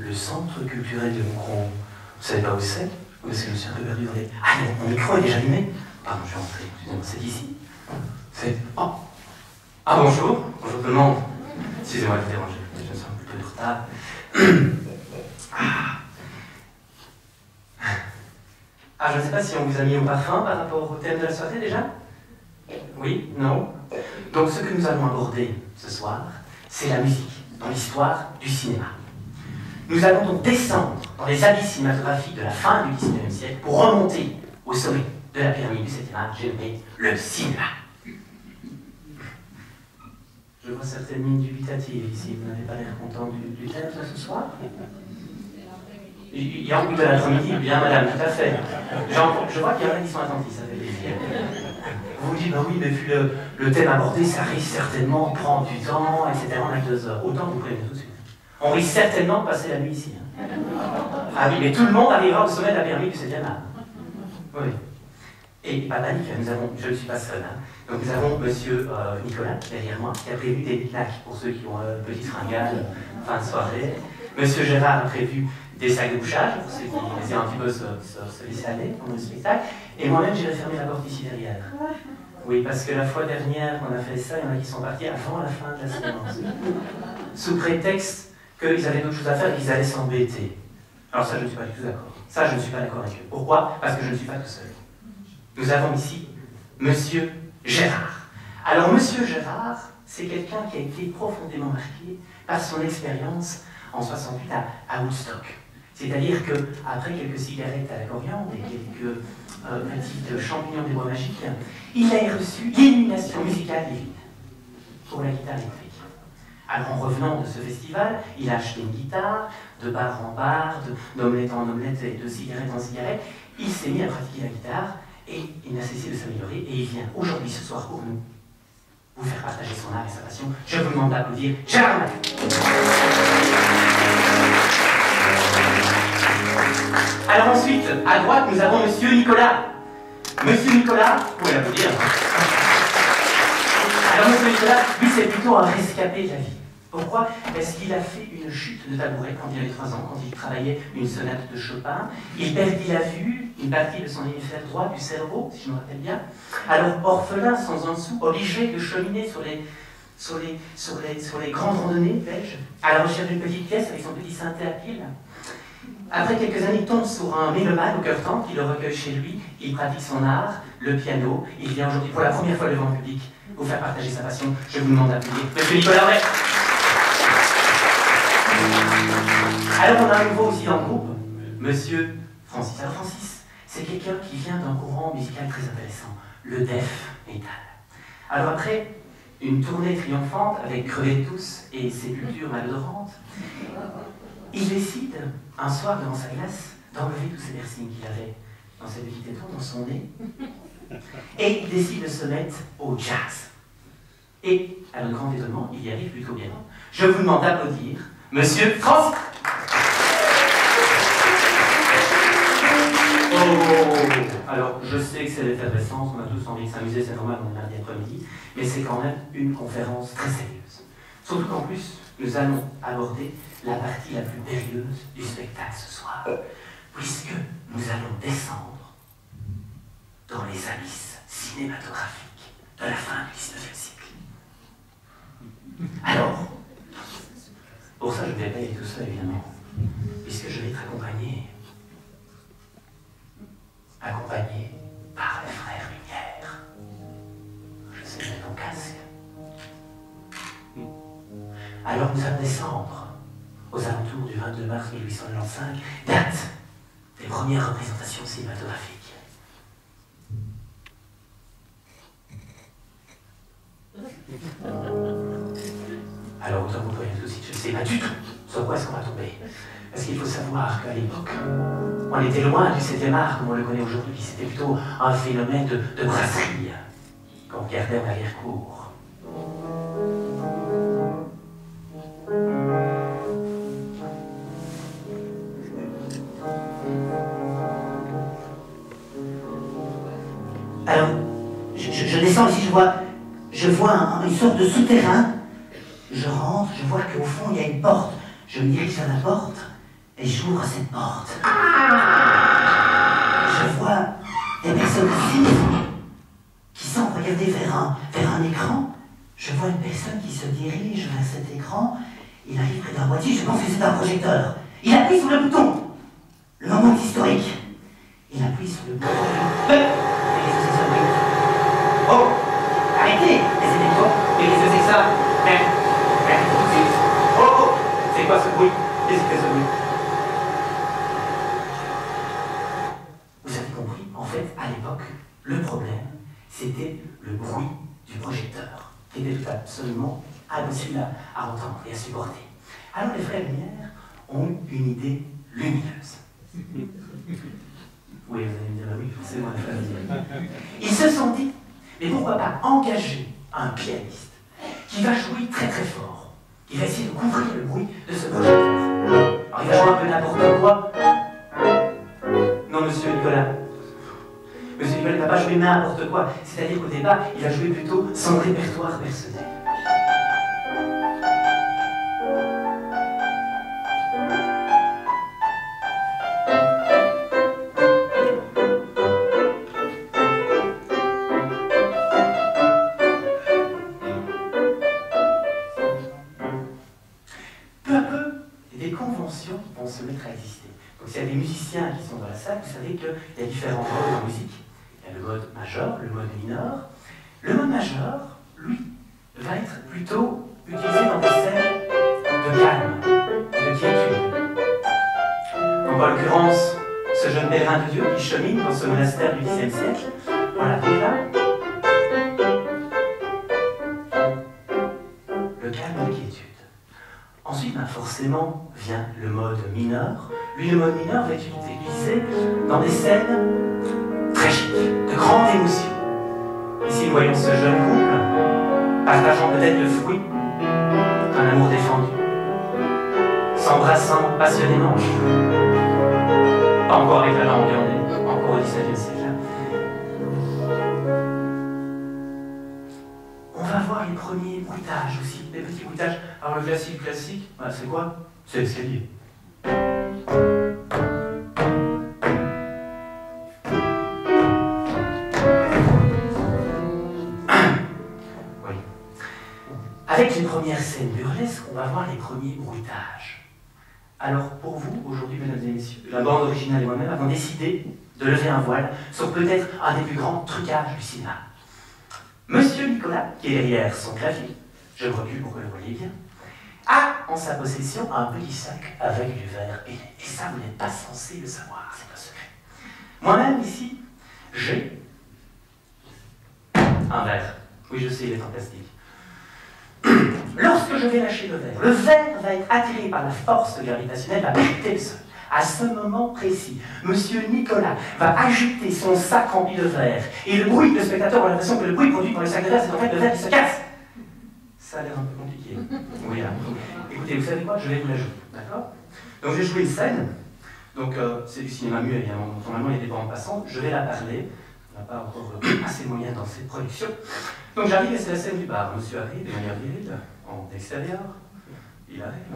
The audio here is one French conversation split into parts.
le centre culturel de Moucron. Vous savez pas où c'est? Parce que je me suis un peu perdu dans les... Ah, mon micro est déjà allumé. Pardon, je vais rentrer. Excusez-moi, c'est ici. C'est... Oh. Ah, bonjour. Bonjour tout le monde. Excusez-moi de vous déranger. Je me sens un peu de retard. Ah, je ne sais pas si on vous a mis au parfum par rapport au thème de la soirée déjà? Oui? Non? Donc ce que nous allons aborder ce soir, c'est la musique dans l'histoire du cinéma. Nous allons donc descendre dans les abysses cinématographiques de la fin du XIXe siècle pour remonter au sommet de la pyramide du 7e art, j'ai nommé le cinéma. Je vois certaines mines dubitatives ici, vous n'avez pas l'air content du thème ce soir? Il y a beaucoup de l'après-midi, bien madame, tout à fait. Je vois qu'il y en a qui sont attentifs, ça fait plaisir. Vous vous dites, bah oui, mais vu le thème abordé, ça risque certainement de prendre du temps, etc. On a que 2 heures. Autant vous prévenez tout de suite. On risque certainement de passer la nuit ici. Hein. Ah oui, mais tout le monde arrivera au sommet de la pyramide du 7e art. Oui. Et pas panique, je ne suis pas seul. Hein. Donc nous avons monsieur Nicolas, derrière moi, qui a prévu des claques pour ceux qui ont petite fringale, fin de soirée. Monsieur Gérard a prévu des sacs de bouchage, pour ceux qui essaient un petit peu se laisser aller pendant le spectacle. Et moi-même, j'irai fermer la porte ici derrière. Oui, parce que la fois dernière qu'on a fait ça, il y en a qui sont partis avant la fin de la séance. Sous prétexte qu'ils avaient d'autres choses à faire et qu'ils allaient s'embêter. Alors ça, je ne suis pas du tout d'accord. Ça, je ne suis pas d'accord avec eux. Pourquoi? Parce que je ne suis pas tout seul. Nous avons ici monsieur Gérard. Alors, monsieur Gérard, c'est quelqu'un qui a été profondément marqué par son expérience en 68 à Woodstock. C'est-à-dire qu'après quelques cigarettes à la coriandre et quelques petites champignons des bois magiques, il a reçu l'illumination musicale divine pour la guitare électrique. Alors en revenant de ce festival, il a acheté une guitare, de bar en bar, d'omelette en omelette et de cigarette en cigarette. Il s'est mis à pratiquer la guitare et il n'a cessé de s'améliorer et il vient aujourd'hui, ce soir, pour nous, vous faire partager son art et sa passion. Je vous demande d'applaudir Gérard Mathieu. Alors ensuite, à droite, nous avons monsieur Nicolas. Monsieur Nicolas, vous pouvez l'applaudir. Alors monsieur Nicolas, lui c'est plutôt un rescapé de la vie. Pourquoi? Parce qu'il a fait une chute de tabouret quand il avait 3 ans, quand il travaillait une sonate de Chopin. Il perdit la vue, une partie de son hémisphère droit du cerveau, si je me rappelle bien. Alors orphelin, sans un sou, obligé de cheminer sur les grandes randonnées belges, à la recherche d'une petite pièce avec son petit synthé à pile. Après quelques années, il tombe sur un mélomane au cœur tendre qui le recueille chez lui. Il pratique son art, le piano. Il vient aujourd'hui pour la première fois devant le public vous faire partager sa passion. Je vous demande d'applaudir monsieur Nicolas Ray. Alors on a un nouveau aussi dans le groupe, monsieur Francis. Alors Francis, c'est quelqu'un qui vient d'un courant musical très intéressant, le death metal. Alors après une tournée triomphante avec Crever tous et Sépulture malodorante, il décide, un soir devant sa glace, d'enlever tous ces piercings qu'il avait dans ses petits tétons, dans son nez, et il décide de se mettre au jazz. Et, à notre grand étonnement, il y arrive plutôt bien. Je vous demande d'applaudir monsieur Francis. Oh, alors, je sais que c'est l'effervescence, on a tous envie de s'amuser, c'est normal, on est lundi après-midi, mais c'est quand même une conférence très sérieuse. Surtout qu'en plus, nous allons aborder la partie la plus périlleuse du spectacle ce soir, puisque nous allons descendre dans les abysses cinématographiques de la fin du XIXe siècle. Alors, pour ça je ne vais pas y aller tout seul évidemment, puisque je vais être accompagné par les frères Lumière. Je sais mettre ton casque. Alors nous allons descendre aux alentours du 22 mars 1895, date des premières représentations cinématographiques. Alors autant vous voyez tout de suite, je ne sais pas du tout sur quoi est-ce qu'on va tomber. Parce qu'il faut savoir qu'à l'époque, on était loin du 7e art comme on le connaît aujourd'hui, c'était plutôt un phénomène de brasserie qu'on regardait en arrière-cour. Alors, je descends ici, je vois une sorte de souterrain. Je rentre, je vois qu'au fond il y a une porte. Je me dirige vers la porte Et j'ouvre cette porte. Je vois des personnes assises qui semblent regarder vers un écran. Je vois une personne qui se dirige vers cet écran. Il arrive près d'un boîtier, je pense que c'est un projecteur. Il appuie sur le bouton. Le moment est historique. Il appuie sur le bouton. Oh! Arrêtez! Et c'était quoi? Mais qu'est-ce que c'est que ça? Oh! C'est quoi ce bruit? Qu'est-ce que c'est ce bruit? Vous avez compris, en fait, à l'époque, le problème, c'était le bruit du projecteur, qui était absolument impossible à entendre et à supporter. Alors les frères Lumière ont eu une idée lumineuse. Oui, vous allez me dire, oui, c'est moi les frères Lumière. Ils se sont dit, mais pourquoi pas engager un pianiste qui va jouer très très fort, qui va essayer de couvrir le bruit de ce projecteur. Alors il va jouer un peu n'importe quoi. Non, monsieur Nicolas. Monsieur Nicolas ne va pas jouer n'importe quoi. C'est-à-dire qu'au départ, il a joué plutôt son répertoire personnel. Peu à peu, des conventions vont se mettre à exister. Donc s'il y a des musiciens qui sont dans la salle, vous savez qu'il y a différents modes en musique. Il y a le mode majeur, le mode mineur. Le mode majeur, lui, va être plutôt utilisé dans des scènes de calme, de quiétude. Donc en l'occurrence, ce jeune pèlerin de Dieu qui chemine dans ce monastère du Xe siècle, voilà, donc là, le calme et la quiétude. Ensuite, forcément, vient le mode mineur. Lui, le mode mineur va être utilisé dans des scènes tragiques, de grande émotion. Ici, nous voyons ce jeune couple, partageant peut-être le fruit d'un amour défendu, s'embrassant passionnément, pas encore avec la langue, on est encore au XIXe siècle. On va voir les premiers bruitages aussi, des petits bruitages. Alors le classique, bah, c'est quoi? C'est l'escalier. Oui. Avec les premières scènes burlesques, on va voir les premiers bruitages. Alors pour vous, aujourd'hui, mesdames et messieurs, la bande originale et moi-même avons décidé de lever un voile sur peut-être un des plus grands trucages du cinéma. Monsieur Nicolas, qui est derrière son clavier, je me recule pour que vous le voyez bien, a en sa possession un petit sac avec du verre. Et ça, vous n'êtes pas censé le savoir, c'est un secret. Moi-même, ici, j'ai un verre. Oui, je sais, il est fantastique. Lorsque je vais lâcher le verre va être attiré par la force gravitationnelle, va percuter le sol. À ce moment précis, monsieur Nicolas va agiter son sac rempli de verre. Et le bruit, le spectateur a l'impression que le bruit produit par le sac de verre, c'est en fait le verre qui se casse. Ça a l'air un peu compliqué. Oui, là. Écoutez, vous savez quoi? Je vais vous la jouer, d'accord? Donc je vais jouer une scène. Donc c'est du cinéma muet, évidemment. Normalement, il y a des bandes passantes. Je vais la parler. On n'a pas encore assez de moyens dans cette production. Donc j'arrive et c'est la scène du bar. Monsieur arrive, et il arrive en extérieur. Il arrive,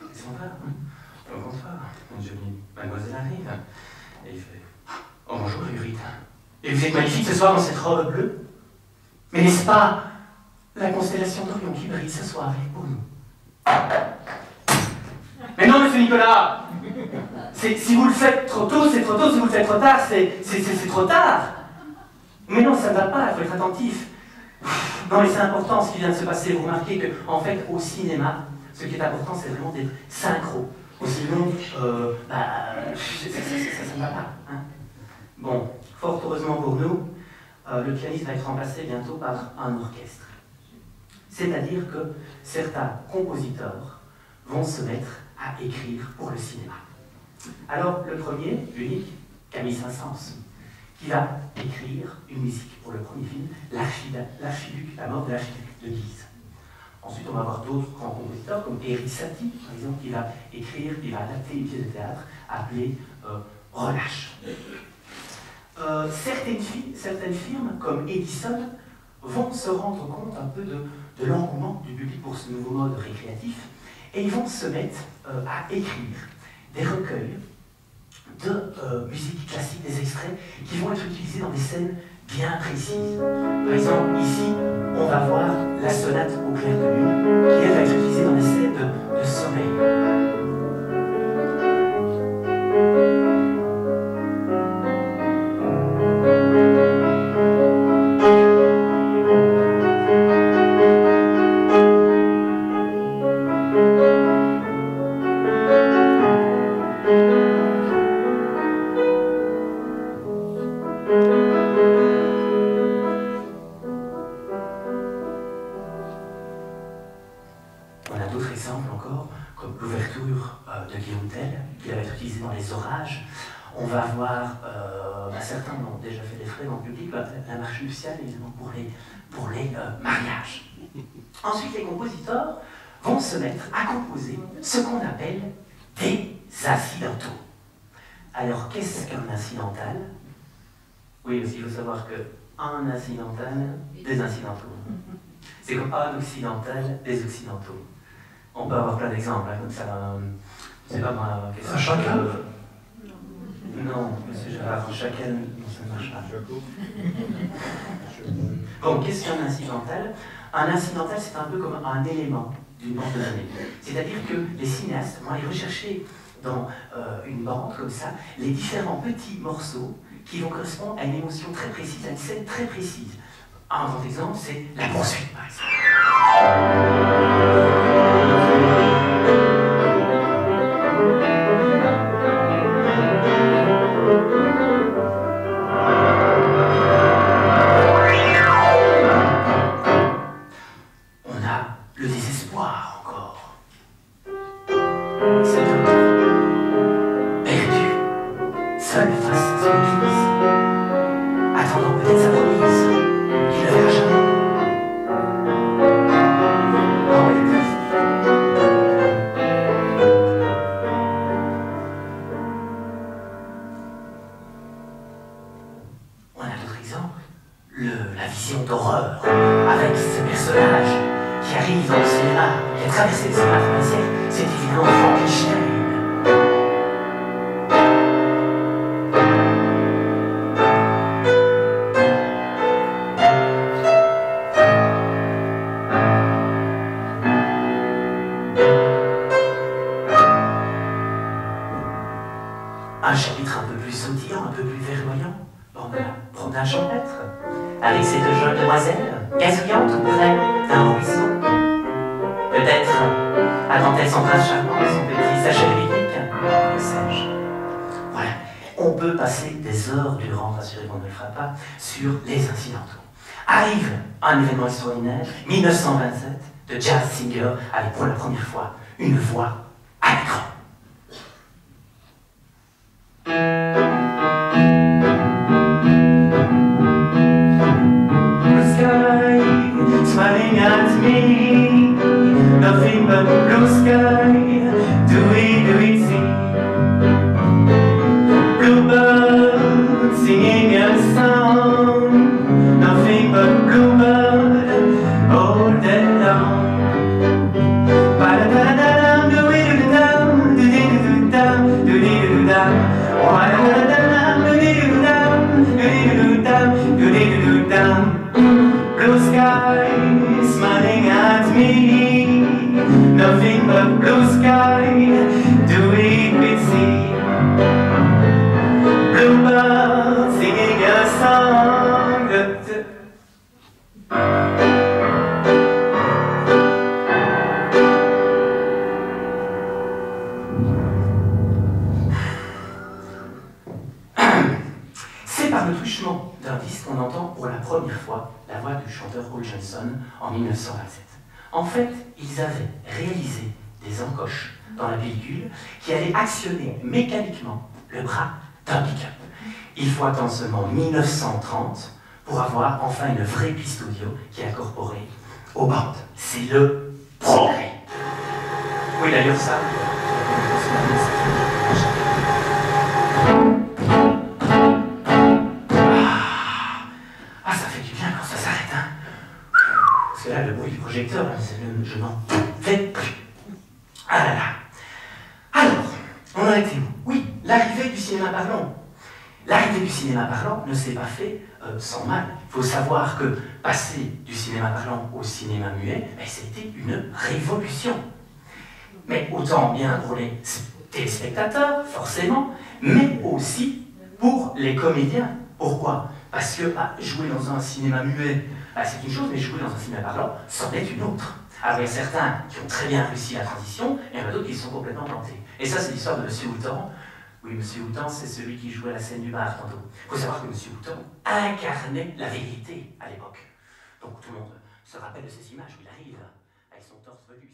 il s'en va. Au contraire, une jolie mademoiselle arrive. Et il fait « Oh bonjour, Frédéric. Et vous êtes magnifique ce soir dans cette robe bleue. Mais n'est-ce pas la constellation d'Orion qui brille ce soir avec pour nous? » Mais non, monsieur Nicolas! Si vous le faites trop tôt, c'est trop tôt. Si vous le faites trop tard, c'est trop tard. Mais non, ça ne va pas, il faut être attentif. Non, mais c'est important ce qui vient de se passer. Vous remarquez qu'en fait, au cinéma, ce qui est important, c'est vraiment d'être synchro. Sinon, ça ne va pas. Hein. Bon, fort heureusement pour nous, le pianiste va être remplacé bientôt par un orchestre. C'est-à-dire que certains compositeurs vont se mettre à écrire pour le cinéma. Alors, le premier, unique, Camille Saint-Saëns, qui va écrire une musique pour le premier film, L'Archiduc, la mort de l'archiduc de Guise. Ensuite, on va avoir d'autres grands compositeurs, comme Éric Satie, par exemple, qui va écrire, qui va adapter une pièce de théâtre appelée Relâche. Certaines firmes, comme Edison, vont se rendre compte un peu de l'engouement du public pour ce nouveau mode récréatif, et ils vont se mettre à écrire des recueils de musique classique, des extraits qui vont être utilisés dans des scènes bien précises. Par exemple, ici, on va voir la sonate au clair de lune, qui elle va être utilisée dans des scènes de sommeil. On a d'autres exemples encore, comme l'ouverture de Guillaume Tell, qui va être utilisée dans les orages. On va voir, certains ont déjà fait des frais dans le public, la marche nuptiale, évidemment, pour les mariages. Ensuite, les compositeurs vont se mettre à composer ce qu'on appelle des incidentaux. Alors, qu'est-ce qu'un incidental? Oui, parce qu'il faut savoir qu'un incidental, des incidentaux. C'est comme un occidental, des occidentaux. On peut avoir plein d'exemples, hein, comme ça. C'est pas moi. Un chacun Non, monsieur Gérard, chacun, ça ne marche pas. Bon, qu'est-ce qu'un incidental? Un incidental, c'est un peu comme un élément d'une bande de données. C'est-à-dire que les cinéastes vont aller rechercher dans une bande comme ça les différents petits morceaux qui vont correspondre à une émotion très précise, à une scène très précise. Un grand exemple, c'est la poursuite, par exemple. On a le désespoir encore. C'est un perdu, seul face à son église, attendant peut-être sa promise, il ne verra jamais. On a d'autres exemples. La vision d'horreur avec ce personnage qui arrive dans le cinéma, qui a traversé le cinéma pendant un siècle, c'est évidemment Frankenstein. Un chapitre un peu plus sautillant, un peu plus verdoyant. On a la promenade champêtre, avec ces deux jeunes demoiselles, gazouillantes auprès d'un ruisseau. Peut-être attend-elle son prince charmant, son petit sachet de pique-nique, que sais-je. Voilà, on peut passer des heures durant, rassurez qu'on ne le fera pas, sur les incidentaux. Arrive un événement extraordinaire, 1927, de Jazz Singer, avec pour la première fois une voix à l'écran. Smiling at me, nothing but blue sky. Do we see bluebird singing a song? Nothing but bluebird all day long. Ba-da-da-da-dum, do-we-do-do-dum, do-dee-do-do-dum, do-dee-do-do-dum. Wa-da-da-da-dum, do-dee-do-do-dum, do-dee-do-do-dum, do-dee-do-do-dum. Blue sky smiling at me, nothing but blue sky. Do we see bluebird singing a song? C'est par le truchement d'un disque qu'on entend pour la première fois la voix du chanteur Paul Johnson en 1927. En fait, ils avaient réalisé des encoches dans la pellicule qui allaient actionner mécaniquement le bras d'un pick-up. Il faut attendre seulement 1930 pour avoir enfin une vraie piste audio qui est incorporée aux bandes. C'est le progrès. Oui, d'ailleurs, ça. Ça fait du bien quand ça s'arrête, hein. Parce que là, le bruit du projecteur, je n'en fais plus. Ah là là. Alors, on a était où? Oui, l'arrivée du cinéma parlant. L'arrivée du cinéma parlant ne s'est pas fait sans mal. Il faut savoir que passer du cinéma parlant au cinéma muet, c'était une révolution. Mais autant bien pour les téléspectateurs, forcément, mais aussi pour les comédiens. Pourquoi? Parce que jouer dans un cinéma muet, c'est une chose, mais jouer dans un cinéma parlant, c'en est une autre. Alors il y a certains qui ont très bien réussi la transition, et il y en a d'autres qui sont complètement plantés. Et ça, c'est l'histoire de M. Houtan. Oui, M. Houtan, c'est celui qui jouait la scène du bar tantôt. Il faut savoir que M. Houtan incarnait la vérité à l'époque. Donc tout le monde se rappelle de ces images où il arrive avec son torse velu.